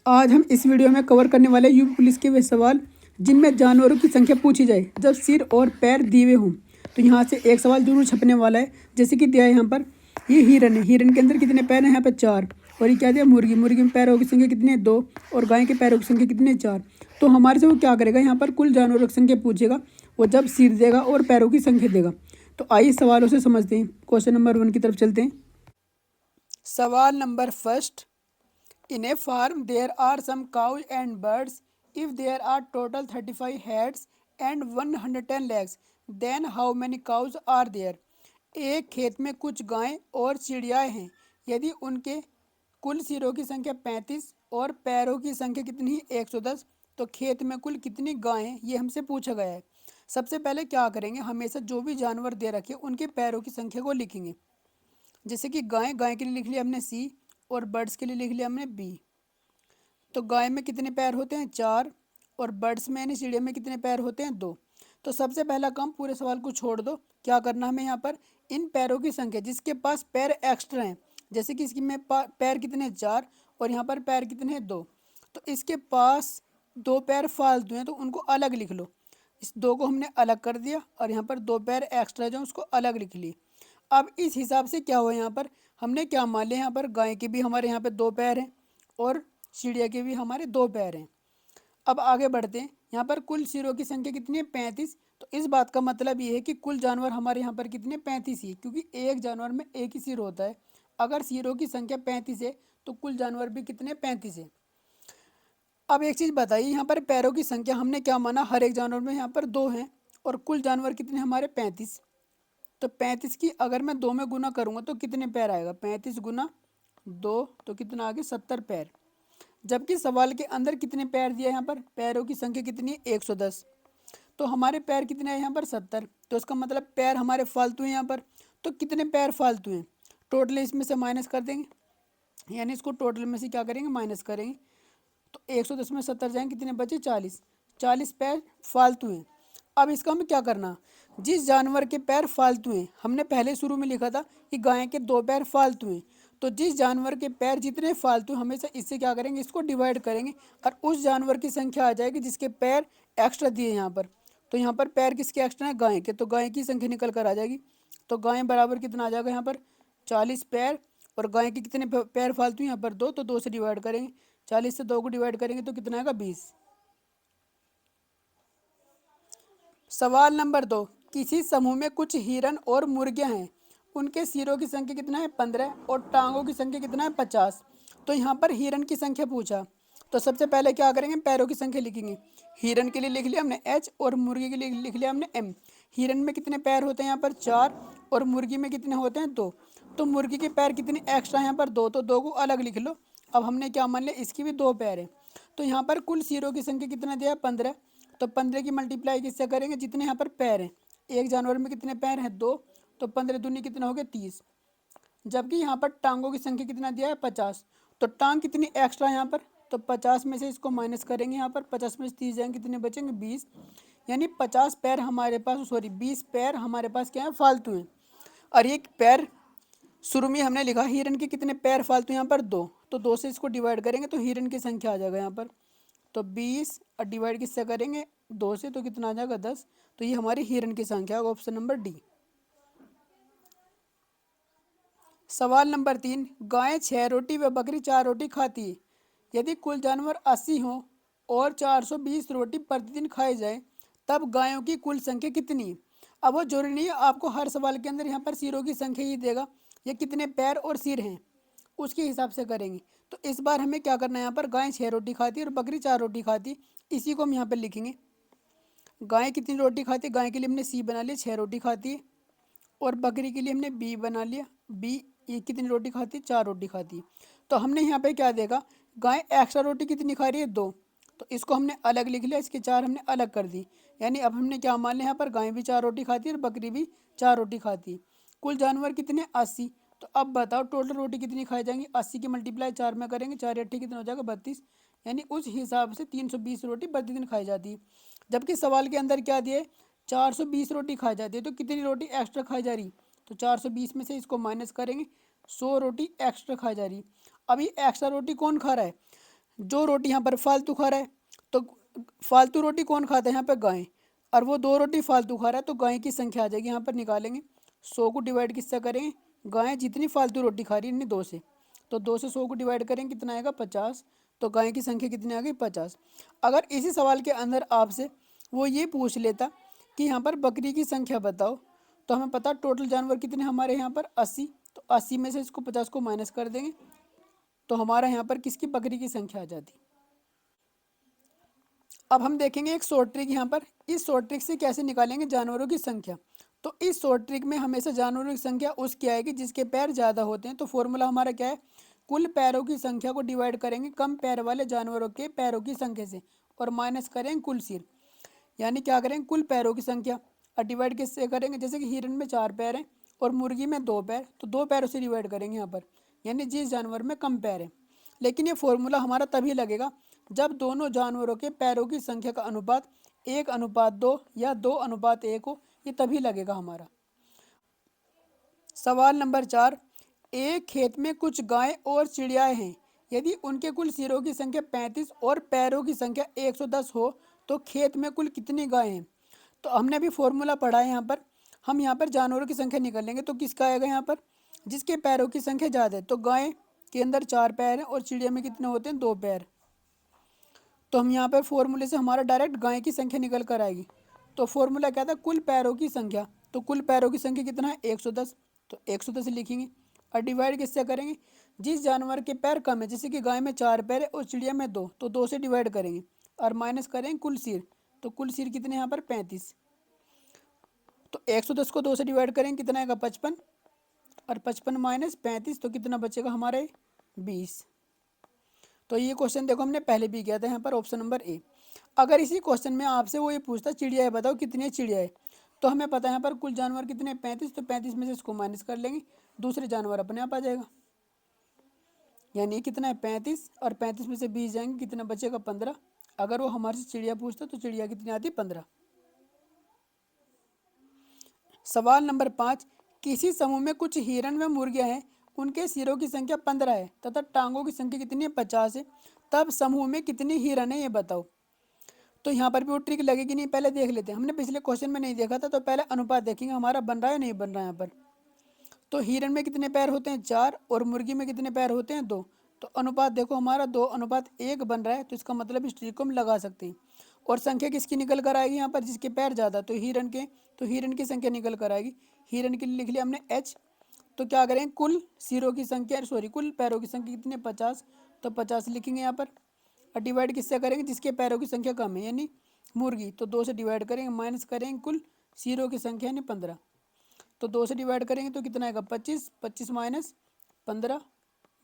आज हम इस वीडियो में कवर करने वाले यूपी पुलिस के वे सवाल जिनमें जानवरों की संख्या पूछी जाए जब सिर और पैर दिए हों। तो यहाँ से एक सवाल जरूर छपने वाला है, जैसे कि दिया है यहाँ पर, ये हिरन है। हिरन के अंदर कितने पैर हैं? यहाँ पर 4। और ये क्या दिया? मुर्गी। मुर्गी में पैरों की संख्या कितनी है? 2। और गाय के पैरों की संख्या कितनी है? 4। तो हमारे से वो क्या करेगा? यहाँ पर कुल जानवरों की संख्या पूछेगा, वो जब सिर देगा और पैरों की संख्या देगा। तो आइए सवालों से समझते हैं। क्वेश्चन नंबर 1 की तरफ चलते हैं। सवाल number first, in a farm there are some cows and birds. If there are total 35 heads and 110 legs, then how many cows are there? एक खेत में कुछ गायें और चिड़ियाएं हैं। यदि उनके कुल सिरों की संख्या 35 और पैरों की संख्या कितनी है? 110, तो खेत में कुल कितनी गायें, ये हमसे पूछा गया है। सबसे पहले क्या करेंगे, हमेशा जो भी जानवर दे रखे उनके पैरों की संख्या को लिखेंगे। जैसे कि गाय के लिए लिख लिया हमने C और बर्ड्स के लिए लिख लिया हमने B। तो गाय में कितने पैर होते हैं? 4। और बर्ड्स में यानी चिड़िया में कितने पैर होते हैं? 2। तो सबसे पहला काम, पूरे सवाल को छोड़ दो, क्या करना हमें यहाँ पर, इन पैरों की संख्या जिसके पास पैर एक्स्ट्रा हैं, जैसे कि इसकी में पैर कितने हैं? 4। और यहाँ पर पैर कितने हैं? 2। तो इसके पास 2 पैर फालतू हैं, तो उनको अलग लिख लो। इस 2 को हमने अलग कर दिया और यहाँ पर 2 पैर एक्स्ट्रा जो उसको अलग लिख लिए। अब इस हिसाब से क्या हुआ, यहाँ पर हमने क्या मान लिया, यहाँ पर गाय के भी हमारे यहाँ पर 2 पैर हैं और चिड़िया के भी हमारे 2 पैर हैं। अब आगे बढ़ते हैं। यहाँ पर कुल सिरों की संख्या कितनी है? 35। तो इस बात का मतलब ये है कि कुल जानवर हमारे यहाँ पर कितने? 35 ही, क्योंकि एक जानवर में एक ही सिर होता है। अगर सिरों की संख्या 35 है तो कुल जानवर भी कितने? 35 है। अब एक चीज़ बताइए, यहाँ पर पैरों की संख्या हमने क्या माना, हर एक जानवर में यहाँ पर 2 हैं और कुल जानवर कितने हमारे? 35। तो 35 की अगर मैं 2 में गुना करूँगा तो कितने पैर आएगा? 35 गुना 2, तो कितना आ गया? 70 पैर। जबकि सवाल के अंदर कितने पैर दिया है? यहाँ पर पैरों की संख्या कितनी है? 110। तो हमारे पैर कितने हैं यहाँ पर? 70। तो इसका मतलब पैर हमारे फालतू हैं यहाँ पर। तो कितने पैर फालतू हैं? टोटल इसमें से माइनस कर देंगे, यानी इसको टोटल में से क्या करेंगे? माइनस करेंगे। तो 110 में 70 जाएंगे, कितने बचे? 40। 40 पैर फालतू हैं। अब इसका हमें क्या करना, जिस जानवर के पैर फालतू हैं, हमने पहले शुरू में लिखा था कि गाय के 2 पैर फालतू हैं, तो जिस जानवर के पैर जितने फालतू, हमेशा इससे क्या करेंगे? इसको डिवाइड करेंगे और उस जानवर की संख्या आ जाएगी जिसके पैर एक्स्ट्रा दिए यहाँ पर। तो यहाँ पर पैर किसके एक्स्ट्रा है? गाय के। तो गाय की संख्या निकल कर आ जाएगी। तो गाय बराबर कितना आ जाएगा यहाँ पर? 40 पैर। और गाय के कितने पैर फालतू यहाँ पर? 2। तो 2 से डिवाइड करेंगे, 40 से 2 को डिवाइड करेंगे तो कितना आएगा? 20। सवाल नंबर 2, किसी समूह में कुछ हिरन और मुर्गियां हैं। उनके सिरों की संख्या कितना है? 15। और टांगों की संख्या कितना है? 50। तो यहाँ पर हिरन की संख्या पूछा, तो सबसे पहले क्या करेंगे? पैरों की संख्या लिखेंगे। हिरन के लिए लिख लिया हमने H और मुर्गी के लिए लिख लिया हमने M। हिरन में कितने पैर होते हैं यहाँ पर? 4। और मुर्गी में कितने होते हैं? 2। तो मुर्गी के पैर कितने एक्स्ट्रा यहाँ पर? 2। तो 2 को अलग लिख लो। अब हमने क्या मान लिया? इसकी भी 2 पैर है। तो यहाँ पर कुल सिरों की संख्या कितना दिया है? 15। तो 15 की मल्टीप्लाई किससे करेंगे? जितने यहाँ पर पैर हैं। एक जानवर में कितने पैर हैं? 2। तो 15 दूनी कितना हो गया? 30। जबकि यहाँ पर टांगों की संख्या कितना दिया है? 50। तो टांग कितनी एक्स्ट्रा यहाँ पर? तो 50 में से इसको माइनस करेंगे। यहाँ पर 50 में से 30 जाएंगे, कितने बचेंगे? 20। यानी 50 पैर हमारे पास, सॉरी 20 पैर हमारे पास क्या है? फालतू हैं। और एक पैर शुरू में हमने लिखा हिरन के कितने पैर फालतू? यहाँ पर 2। तो 2 से इसको डिवाइड करेंगे तो हिरन की संख्या आ जाएगा यहाँ पर। तो 20 और डिवाइड किससे करेंगे? 2 से, तो कितना आ जाएगा? 10। तो ये हमारी हिरन की संख्या होगा, ऑप्शन नंबर डी। सवाल नंबर 3, गाय 6 रोटी व बकरी 4 रोटी खाती है। यदि कुल जानवर 80 हों और 420 रोटी प्रतिदिन खाई जाए, तब गायों की कुल संख्या कितनी है? अब वो जरूरी नहीं है आपको हर सवाल के अंदर यहाँ पर सिरों की संख्या ही देगा, ये कितने पैर और सिर हैं उसके हिसाब से करेंगे। तो इस बार हमें क्या करना है, यहाँ पर गाय 6 रोटी खाती है और बकरी 4 रोटी खाती है, इसी को हम यहाँ पर लिखेंगे। गाय कितनी रोटी खाती है? गाय के लिए हमने C बना लिया, 6 रोटी खाती है। और बकरी के लिए हमने B बना लिया, B ये कितनी रोटी खाती है? 4 रोटी खाती है। तो हमने यहाँ पे क्या देखा, गाय एक्स्ट्रा रोटी कितनी खा रही है? 2। तो इसको हमने अलग लिख लिया, इसके 4 हमने अलग कर दी। यानी अब हमने क्या मान लिया, यहाँ पर गाय भी 4 रोटी खाती है और बकरी भी 4 रोटी खाती है। कुल जानवर कितने? 80। तो अब बताओ टोटल रोटी कितनी खाई जाएंगी? 80 की मल्टीप्लाई 4 में करेंगे, 4 8 कितना हो जाएगा? 32। यानी उस हिसाब से 320 रोटी प्रतिदिन खाई जाती है। जबकि सवाल के अंदर क्या दिए? 420 रोटी खाई जाती है। तो कितनी रोटी एक्स्ट्रा खाई जा रही? तो 420 में से इसको माइनस करेंगे, 100 रोटी एक्स्ट्रा खाई जा रही। अभी एक्स्ट्रा रोटी कौन खा रहा है? जो रोटी यहाँ पर फालतू खा रहा है, तो फालतू रोटी कौन खाता है यहाँ पर? गाय। और वो 2 रोटी फालतू खा रहा है, तो गाय की संख्या आ जाएगी यहाँ पर, निकालेंगे 100 को डिवाइड किससे करेंगे? गाय जितनी फालतू रोटी खा रही है, 2 से, तो 2 से 100 को डिवाइड करेंगे, कितना आएगा? 50। तो गाय की संख्या कितनी आ गई? 50। अगर इसी सवाल के अंदर आपसे वो ये पूछ लेता कि यहाँ पर बकरी की संख्या बताओ, तो हमें पता टोटल जानवर कितने हमारे यहाँ पर? 80। तो 80 में से इसको 50 को माइनस कर देंगे, तो हमारा यहाँ पर किसकी? बकरी की संख्या आ जाती। अब हम देखेंगे एक शॉर्ट ट्रिक यहाँ पर। इस शॉर्ट ट्रिक से कैसे निकालेंगे जानवरों की संख्या। तो इस शॉर्ट ट्रिक में हमेशा जानवरों की संख्या उसकी आएगी जिसके पैर ज़्यादा होते हैं। तो फॉर्मूला हमारा क्या है? कुल पैरों की संख्या को डिवाइड करेंगे कम पैर वाले जानवरों के पैरों की संख्या से, और माइनस करेंगे कुल सिर। यानी क्या करेंगे? कुल पैरों की संख्या, और डिवाइड किससे करेंगे? जैसे कि हिरन में 4 पैर हैं और मुर्गी में 2 पैर, तो 2 पैरों से डिवाइड करेंगे यहाँ पर, यानी जिस जानवर में कम पैर है। लेकिन ये फॉर्मूला हमारा तभी लगेगा जब दोनों जानवरों के पैरों की संख्या का अनुपात 1:2 या 2:1 हो, ये तभी लगेगा हमारा। सवाल नंबर 4, एक खेत में कुछ गायें और चिड़ियाएं हैं। यदि उनके कुल सिरों की संख्या 35 और पैरों की संख्या 110 हो, तो खेत में कुल कितनी गायें हैं? तो हमने अभी फॉर्मूला पढ़ा है यहाँ पर। हम यहाँ पर जानवरों की संख्या निकालेंगे, तो किसका आएगा यहाँ पर? जिसके पैरों की संख्या ज़्यादा है। तो गाय के अंदर 4 पैर हैं और चिड़िया में कितने होते हैं? 2 पैर। तो हम यहाँ पर फॉर्मूले से हमारा डायरेक्ट गाय की संख्या निकल कर आएगी। तो फॉर्मूला क्या था? कुल पैरों की संख्या। तो कुल पैरों की संख्या कितना है? 110। तो 110 लिखेंगे, और डिवाइड किससे करेंगे? जिस जानवर के पैर कम है, जैसे कि गाय में 4 पैर है और चिड़िया में 2, तो 2 से डिवाइड करेंगे और माइनस करेंगे कुल सिर। तो कुल सिर कितने यहाँ पर? 35। तो 110 को 2 से डिवाइड करेंगे, कितना आएगा? 55। और 55 माइनस 35, तो कितना बचेगा हमारे? 20। तो ये क्वेश्चन देखो हमने पहले भी किया था यहाँ पर, ऑप्शन नंबर ए। अगर इसी क्वेश्चन में आपसे वो ये पूछता चिड़िया है बताओ कितनी चिड़िया है, तो हमें पता है यहाँ पर कुल जानवर कितने? 35। तो 35 में से इसको माइनस कर लेंगे, दूसरे जानवर अपने आप आ जाएगा। यानी कितना है? 35, और 35 में से 20 जाएंगे, कितना बचेगा? 15। अगर वो हमारे से चिड़िया पूछता तो चिड़िया कितनी आती? 15। सवाल नंबर 5, किसी समूह में कुछ हिरण व मुर्गियां हैं। उनके सिरों की संख्या 15 है तथा टांगों की संख्या कितनी है? 50 है। तब समूह में कितनी हिरण है, ये बताओ। तो यहाँ पर भी वो ट्रिक लगेगी नहीं, पहले देख लेते हैं। हमने पिछले क्वेश्चन में नहीं देखा था, तो पहले अनुपात देखेंगे हमारा बन रहा है नहीं बन रहा है यहाँ पर। तो हिरण में कितने पैर होते हैं? 4, और मुर्गी में कितने पैर होते हैं? 2। तो अनुपात देखो हमारा 2:1 बन रहा है, तो इसका मतलब इस ट्रिक को हम लगा सकते हैं। और संख्या किसकी निकल कर आएगी यहाँ पर? जिसके पैर ज़्यादा, तो हिरण के, तो हिरण की संख्या निकल कर आएगी। हिरण के लिए लिख लिया हमने H। तो क्या करें? कुल सिरों की संख्या, सॉरी कुल पैरों की संख्या कितनी है? 50। तो 50 लिखेंगे यहाँ पर, और डिवाइड किससे करेंगे? जिसके पैरों की संख्या कम है, यानी मुर्गी। तो 2 से डिवाइड करेंगे, माइनस करेंगे कुल सिरों की संख्या यानी 15। तो 2 से डिवाइड करेंगे तो कितना आएगा? 25। 25 माइनस 15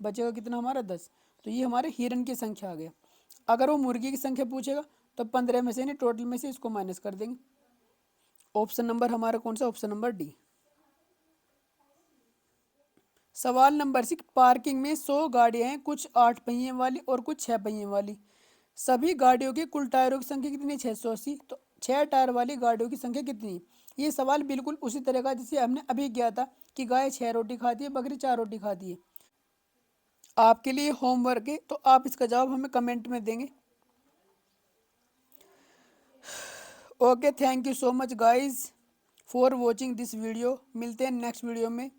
बचेगा कितना हमारा? 10। तो ये हमारे हिरन की संख्या आ गया। अगर वो मुर्गी की संख्या पूछेगा तो 15 में से नहीं, टोटल में से इसको माइनस कर देंगे। ऑप्शन नंबर हमारा कौन सा? Option number D. सवाल नंबर 6, पार्किंग में 100 गाड़ियां हैं, कुछ 8 पहिए वाली और कुछ 6 पहिए वाली। सभी गाड़ियों के कुल टायरों की संख्या कितनी है? 680। तो 6 टायर वाली गाड़ियों की संख्या कितनी? ये सवाल बिल्कुल उसी तरह का जिसे हमने अभी किया था कि गाय 6 रोटी खाती है, बकरी 4 रोटी खाती है। आपके लिए होमवर्क है, तो आप इसका जवाब हमें कमेंट में देंगे। Okay, thank you so much guys for watching this video. मिलते हैं नेक्स्ट वीडियो में।